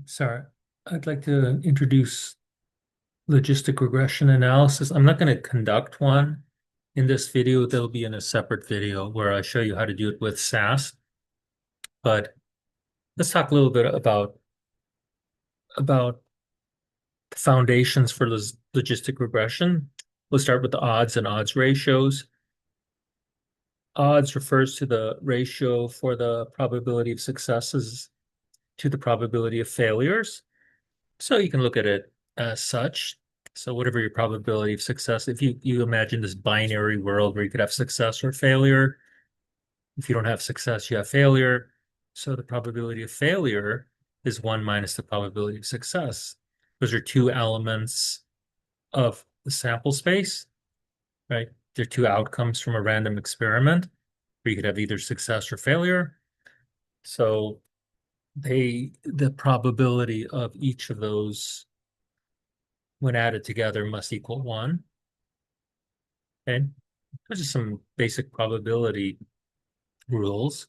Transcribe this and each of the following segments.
Sorry, I'd like to introduce logistic regression analysis. I'm not going to conduct one in this video. They'll be in a separate video where I show you how to do it with SAS. But let's talk a little bit about the foundations for logistic regression. We'll start with the odds and odds ratios. Odds refers to the ratio for the probability of successes to the probability of failures. So you can look at it as such. So whatever your probability of success, if you imagine this binary world where you could have success or failure. If you don't have success, you have failure. So the probability of failure is one minus the probability of success. Those are two elements of the sample space, right? They're two outcomes from a random experiment where you could have either success or failure. So the probability of each of those when added together must equal one. Okay. Those are some basic probability rules.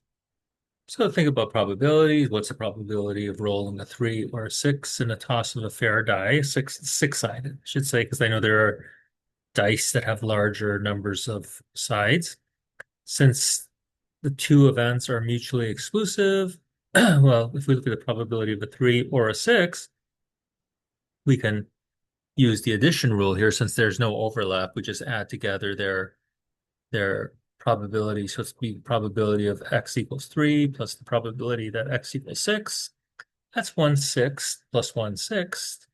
So think about probabilities. What's the probability of rolling a 3 or a 6 in a toss of a fair die? Six-sided, I should say, because I know there are dice that have larger numbers of sides. Since the two events are mutually exclusive, well, if we look at the probability of a 3 or a 6, we can use the addition rule here. Since there's no overlap, we just add together their probability. So it's the probability of x equals 3 plus the probability that x equals 6. That's 1/6 plus 1/6,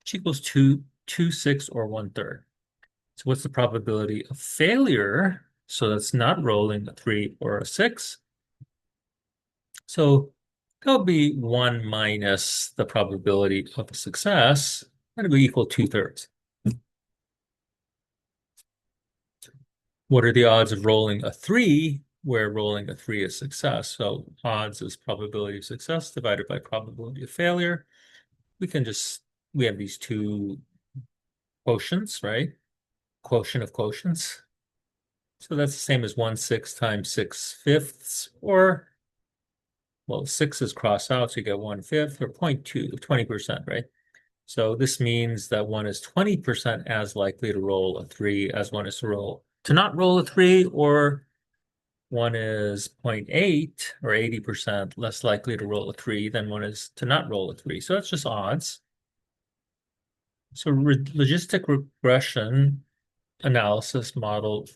which equals 2/6 or 1/3. So what's the probability of failure? So that's not rolling a 3 or a 6. So that'll be 1 minus the probability of a success. That'll be equal 2/3. What are the odds of rolling a 3 where rolling a 3 is success? So odds is probability of success divided by probability of failure. We have these two quotients, right? Quotient of quotients. So that's the same as 1/6 times 6/5, or, well, 6 is crossed out, so you get 1/5, or 0.2, 20%, right? So this means that one is 20% as likely to roll a 3 as one is to not roll a 3, or one is 0.8 or 80% less likely to roll a 3 than one is to not roll a 3. So that's just odds. So logistic regression analysis model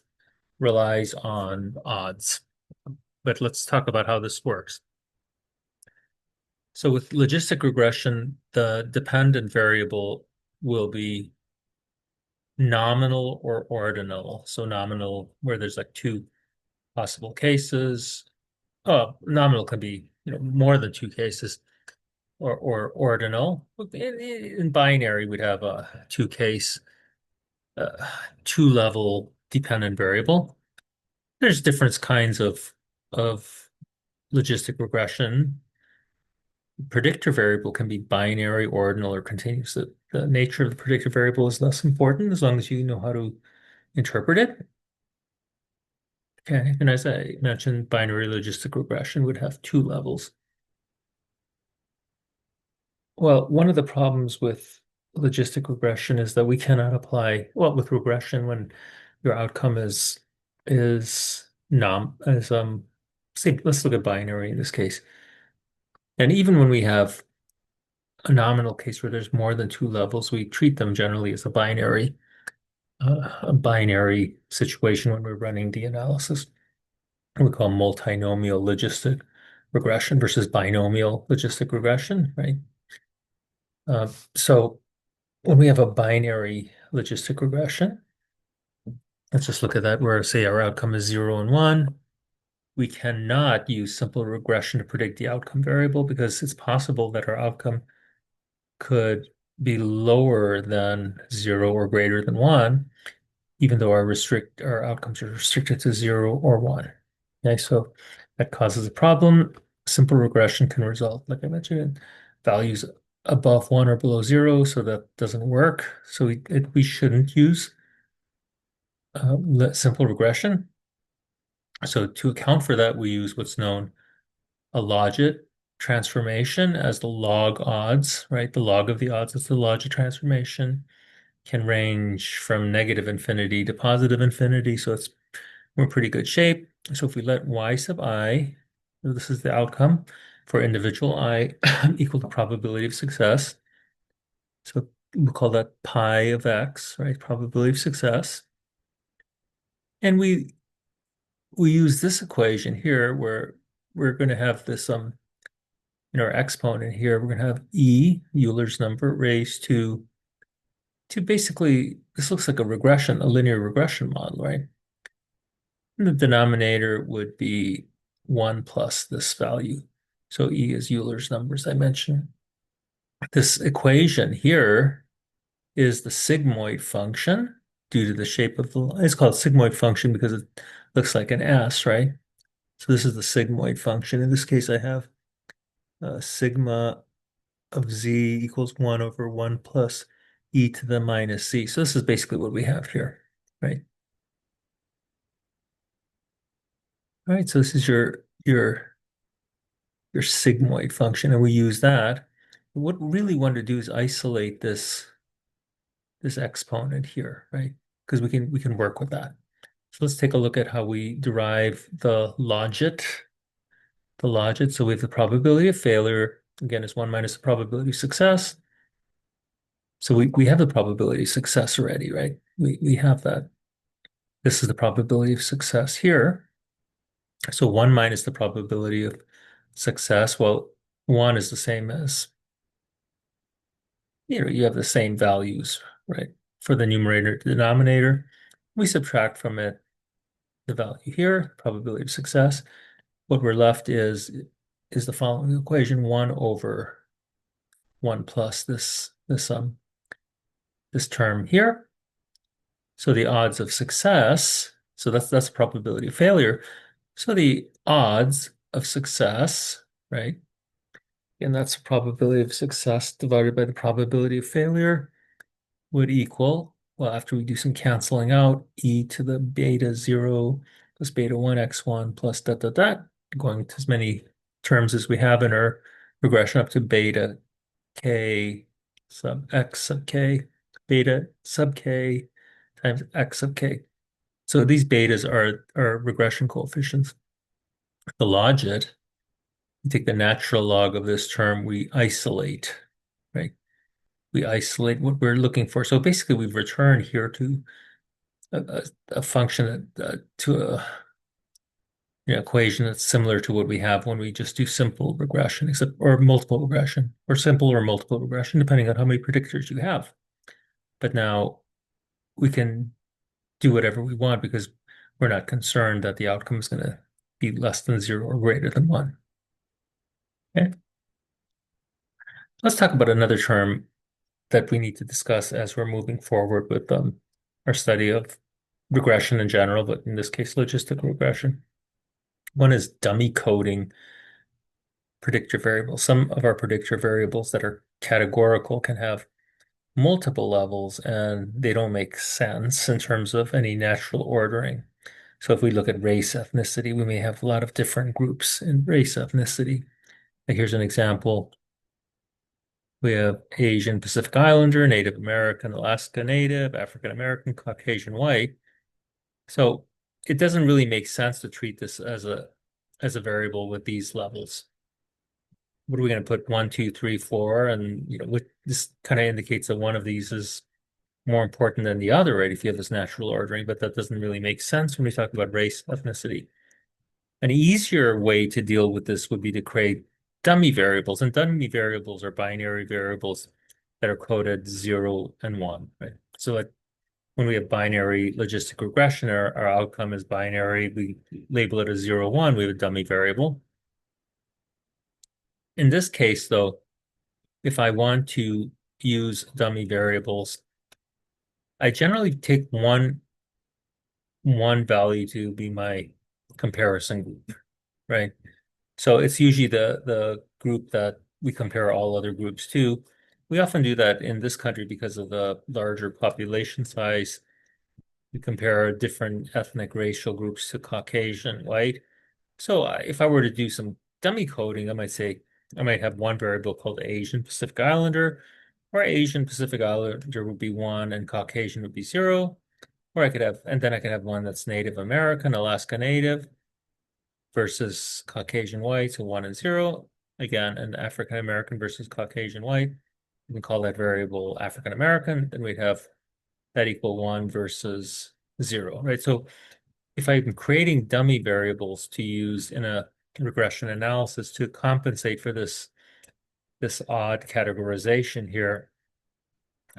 relies on odds. But let's talk about how this works. So with logistic regression, the dependent variable will be nominal or ordinal. So nominal, where there's like two possible cases. Oh, nominal can be, more than two cases, or ordinal. In binary, we'd have a uh, two-level dependent variable. There's different kinds of logistic regression. Predictor variable can be binary, ordinal, or continuous. The nature of the predictor variable is less important as long as you know how to interpret it. Okay, and as I mentioned, binary logistic regression would have two levels. Well, one of the problems with logistic regression is that we cannot apply, well, with regression when your outcome is nom as say, let's look at binary in this case. And even when we have a nominal case where there's more than two levels, we treat them generally as a binary situation when we're running the analysis. We call multinomial logistic regression versus binomial logistic regression, right? So when we have a binary logistic regression, let's just look at that where, say, our outcome is 0 and 1. We cannot use simple regression to predict the outcome variable because it's possible that our outcome could be lower than 0 or greater than 1, even though our outcomes are restricted to 0 or 1. Okay, so that causes a problem. Simple regression can result, like I mentioned, in values above 1 or below 0, so that doesn't work. So we shouldn't use simple regression. So to account for that, we use what's known a logit transformation as the log odds, right? The log of the odds is the logic transformation. Can range from negative infinity to positive infinity. So we're in pretty good shape. So if we let y sub I, so this is the outcome for individual I equal to probability of success. So we'll call that pi of x, right? Probability of success. And we use this equation here where we're going to have this in our exponent here, we're going to have e, Euler's number, raised to basically, this looks like a regression, a linear regression model, right? And the denominator would be 1 plus this value. So E is Euler's number, as I mentioned. This equation here is the sigmoid function due to the shape of the line. It's called sigmoid function because it looks like an S, right? So this is the sigmoid function. In this case, I have sigma of z equals 1 over 1 plus e to the minus c. So this is basically what we have here, right? All right, so this is your sigmoid function, and we use that. What we really want to do is isolate this exponent here, right? Because we can work with that. So let's take a look at how we derive the logit. The logit. So we have the probability of failure. Again, is 1 minus the probability of success. So we have the probability of success already, right? We have that. This is the probability of success here. So 1 minus the probability of success. Well, 1 is the same as, you have the same values, right? For the numerator to denominator, we subtract from it the value here, probability of success. What we're left is the following equation: 1 over 1 plus this term here. So the odds of success, so that's probability of failure. So the odds of success, right? And that's the probability of success divided by the probability of failure would equal, well, after we do some canceling out, e to the beta 0 plus beta 1 x1 plus dot dot dot, going to as many terms as we have in our regression up to beta k sub x sub k, beta sub k times x sub k. So these betas are regression coefficients. The logit, we take the natural log of this term, we isolate, right? We isolate what we're looking for. So basically, we've returned here to a function to a equation that's similar to what we have when we just do simple regression, except or multiple regression, or simple or multiple regression, depending on how many predictors you have. But now we can do whatever we want because we're not concerned that the outcome is going to be less than 0 or greater than 1. Okay. Let's talk about another term that we need to discuss as we're moving forward with our study of regression in general, but in this case, logistic regression. One is dummy coding predictor variables. Some of our predictor variables that are categorical can have multiple levels and they don't make sense in terms of any natural ordering. So if we look at race, ethnicity, we may have a lot of different groups in race, ethnicity. Like here's an example. We have Asian Pacific Islander, Native American, Alaska Native, African American, Caucasian white. So it doesn't really make sense to treat this as a variable with these levels. What are we going to put 1, 2, 3, 4? And this kind of indicates that one of these is more important than the other, right? If you have this natural ordering, but that doesn't really make sense when we talk about race, ethnicity. An easier way to deal with this would be to create dummy variables, and dummy variables are binary variables that are coded 0 and 1, right? So when we have binary logistic regression, our outcome is binary. We label it as 0, 1. We have a dummy variable. In this case, though, if I want to use dummy variables, I generally take one value to be my comparison group, right? So it's usually the group that we compare all other groups to. We often do that in this country because of the larger population size. We compare different ethnic racial groups to Caucasian, white. So if I were to do some dummy coding, I might say I might have one variable called Asian Pacific Islander, or Asian Pacific Islander would be 1 and Caucasian would be 0. Or I could have, and then I could have one that's Native American, Alaska Native versus Caucasian white, so 1 and 0. Again, an African American versus Caucasian white. We can call that variable African American. Then we'd have that equal 1 versus 0, right? So if I'm creating dummy variables to use in a regression analysis to compensate for this odd categorization here,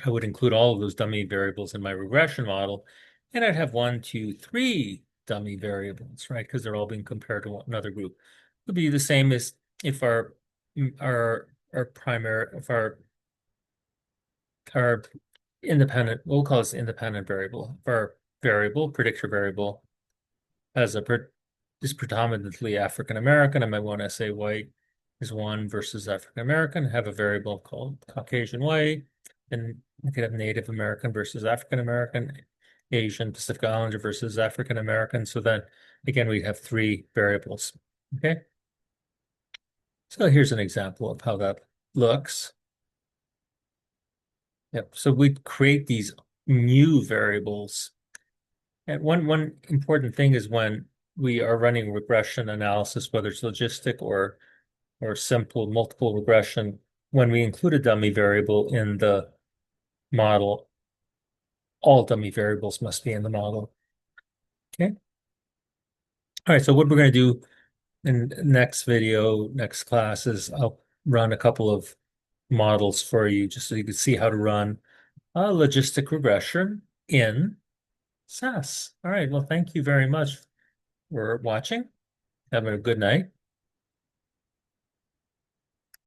I would include all of those dummy variables in my regression model, and I'd have 1, 2, 3 dummy variables, right? Because they're all being compared to another group. It would be the same as if our primary, if our independent, we'll call this independent variable. If our predictor variable, is predominantly African American, I might want to say white is 1 versus African American, have a variable called Caucasian white, and I could have Native American versus African American, Asian Pacific Islander versus African American. So then again, we have 3 variables. Okay. So here's an example of how that looks. Yep. So we create these new variables. And one important thing is when we are running regression analysis, whether it's logistic or simple multiple regression, when we include a dummy variable in the model, all dummy variables must be in the model. Okay. All right. So what we're going to do in next video, next class is I'll run a couple of models for you just so you can see how to run a logistic regression in SAS. All right. Well, thank you very much for watching. Have a good night.